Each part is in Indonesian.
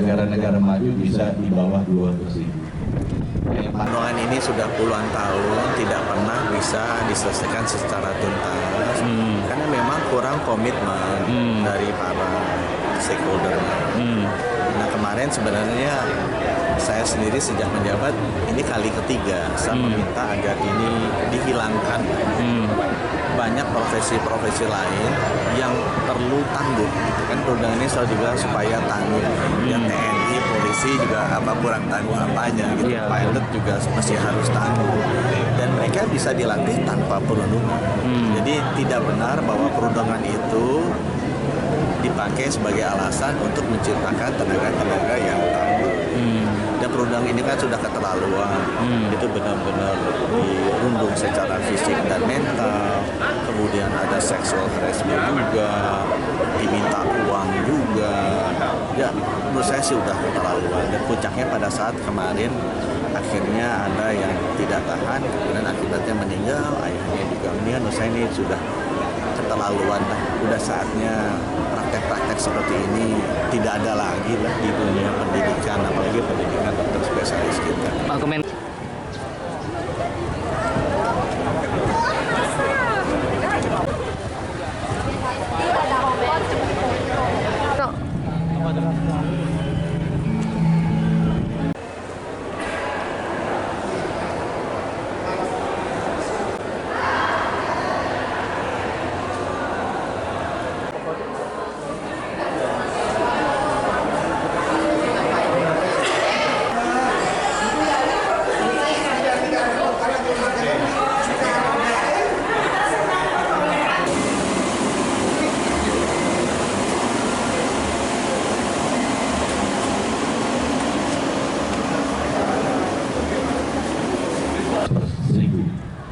negara-negara maju bisa di bawah 2%. Perundungan ini sudah puluhan tahun tidak pernah bisa diselesaikan secara tuntas karena memang kurang komitmen dari para stakeholder. Nah, kemarin sebenarnya saya sendiri sejak menjabat ini kali ketiga saya meminta agar ini dihilangkan. Banyak profesi-profesi lain yang perlu tangguh. Kan perundangan ini selalu juga supaya tangguh. Ya TNI, polisi juga kurang tangguh apanya gitu. Pilot juga masih harus tangguh. Dan mereka bisa dilatih tanpa perundungan. Jadi tidak benar bahwa perundangan itu dipakai sebagai alasan untuk menciptakan tenaga-tenaga yang tangguh. Dan perundangan ini kan sudah keterlaluan. Itu benar-benar dirundung secara fisik dan mental. Kemudian ada sexual harassment juga, diminta uang juga. Ya, menurut saya sih udah keterlaluan. Dan puncaknya pada saat kemarin akhirnya ada yang tidak tahan, kemudian akibatnya meninggal, ayahnya juga meninggal. Menurut saya ini sudah keterlaluan. Udah saatnya praktek-praktek seperti ini tidak ada lagi lah di dunia pendidikan, apalagi pendidikan dokter spesialis kita.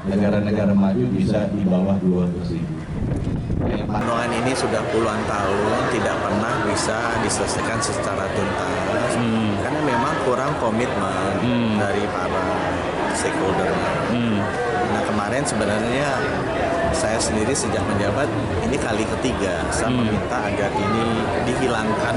Negara-negara maju bisa di bawah 2%. Perundungan ini sudah puluhan tahun tidak pernah bisa diselesaikan secara tuntas karena memang kurang komitmen dari para stakeholder. Nah, kemarin sebenarnya saya sendiri sejak menjabat ini kali ketiga saya meminta agar ini dihilangkan.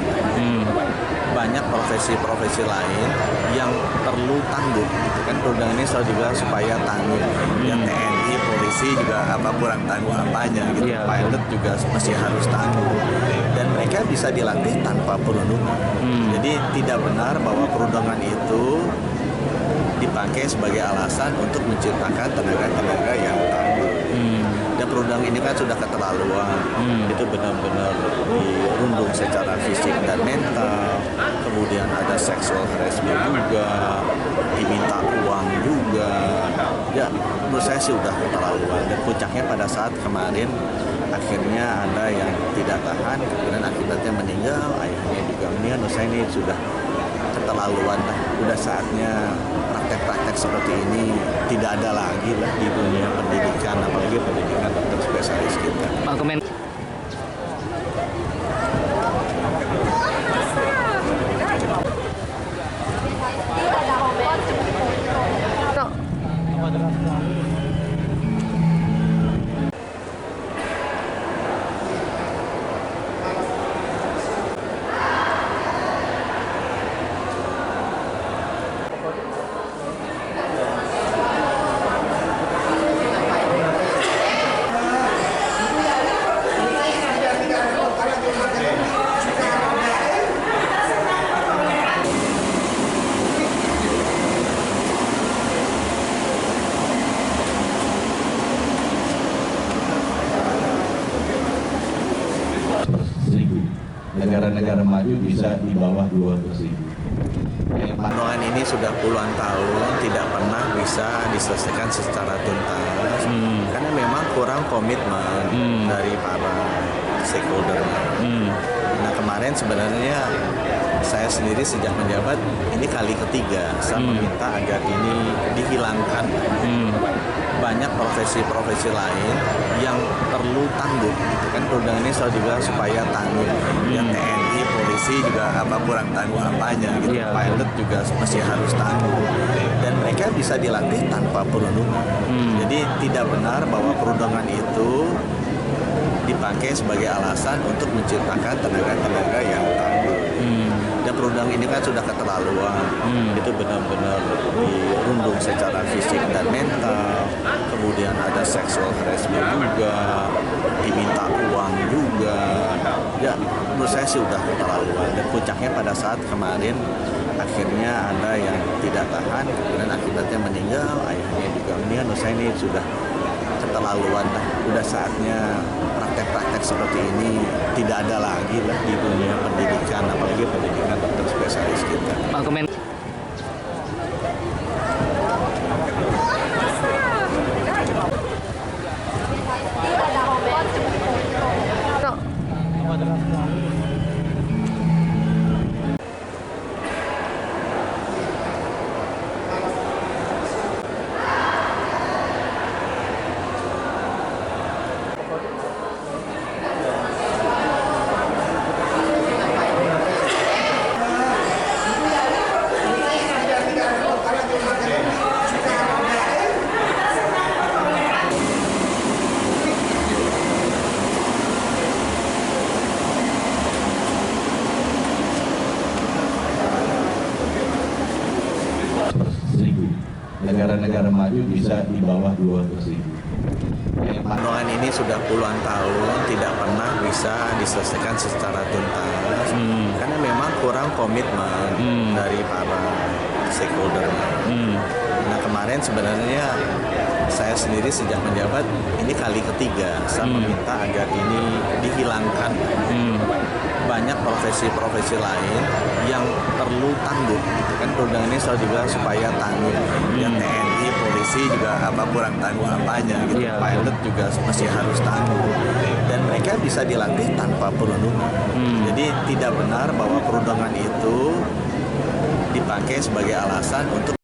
Banyak profesi-profesi lain yang perlu tangguh. Kan perundangan ini selalu juga supaya tangguh. Ya TNI, polisi juga kurang tangguh apanya gitu. Pilot juga masih harus tangguh. Dan mereka bisa dilatih tanpa perundungan. Jadi tidak benar bahwa perundangan itu dipakai sebagai alasan untuk menciptakan tenaga-tenaga yang tangguh. Dan perundangan ini kan sudah keterlaluan. Itu benar-benar dirundung secara fisik dan mental. Kemudian ada sexual harassment juga, diminta uang juga. Ya, menurut saya sih udah keterlaluan. Dan puncaknya pada saat kemarin akhirnya ada yang tidak tahan, kemudian akibatnya meninggal, ayahnya juga meninggal. Menurut saya ini sudah keterlaluan lah. Udah saatnya praktek-praktek seperti ini tidak ada lagi lah di dunia pendidikan, apalagi pendidikan dokter spesialis kita. Negara-negara maju bisa di bawah 2%. Perundungan ini sudah puluhan tahun tidak pernah bisa diselesaikan secara tuntas karena memang kurang komitmen dari para stakeholder. Nah, kemarin sebenarnya saya sendiri sejak menjabat ini kali ketiga saya meminta agar ini dihilangkan. Banyak profesi-profesi lain yang perlu tangguh. Kan perundangan ini selalu juga supaya tangguh. Ya TNI, polisi juga kurang tangguh apanya gitu. Pilot juga masih harus tangguh. Dan mereka bisa dilatih tanpa perundungan. Jadi tidak benar bahwa perundangan itu dipakai sebagai alasan untuk menciptakan tenaga-tenaga yang tangguh. Dan perundang ini kan sudah keterlaluan. Itu benar-benar dirundung secara fisik dan mental. Kemudian ada sexual harassment juga, diminta uang juga. Ya, menurut saya sih udah keterlaluan. Dan puncaknya pada saat kemarin akhirnya ada yang tidak tahan dan akibatnya meninggal, ayahnya juga meninggal. Menurut saya ini sudah keterlaluan lah. Udah saatnya praktek-praktek seperti ini tidak ada lagi lah di dunia pendidikan, apalagi pendidikan dokter spesialis kita. Pak, komen. Negara-negara maju bisa di bawah 200.000. Perundungan ini sudah puluhan tahun tidak pernah bisa diselesaikan secara tuntas karena memang kurang komitmen dari para stakeholder. Nah, kemarin sebenarnya saya sendiri sejak menjabat ini kali ketiga saya meminta agar ini dihilangkan. Banyak profesi-profesi lain yang perlu tangguh. Kan perundang ini selalu dibilang supaya tangguh. Ya, TNI, polisi juga kurang tangguh apanya gitu. Pilot juga masih harus tangguh. Dan mereka bisa dilatih tanpa perundungan. Jadi tidak benar bahwa perundungan itu dipakai sebagai alasan untuk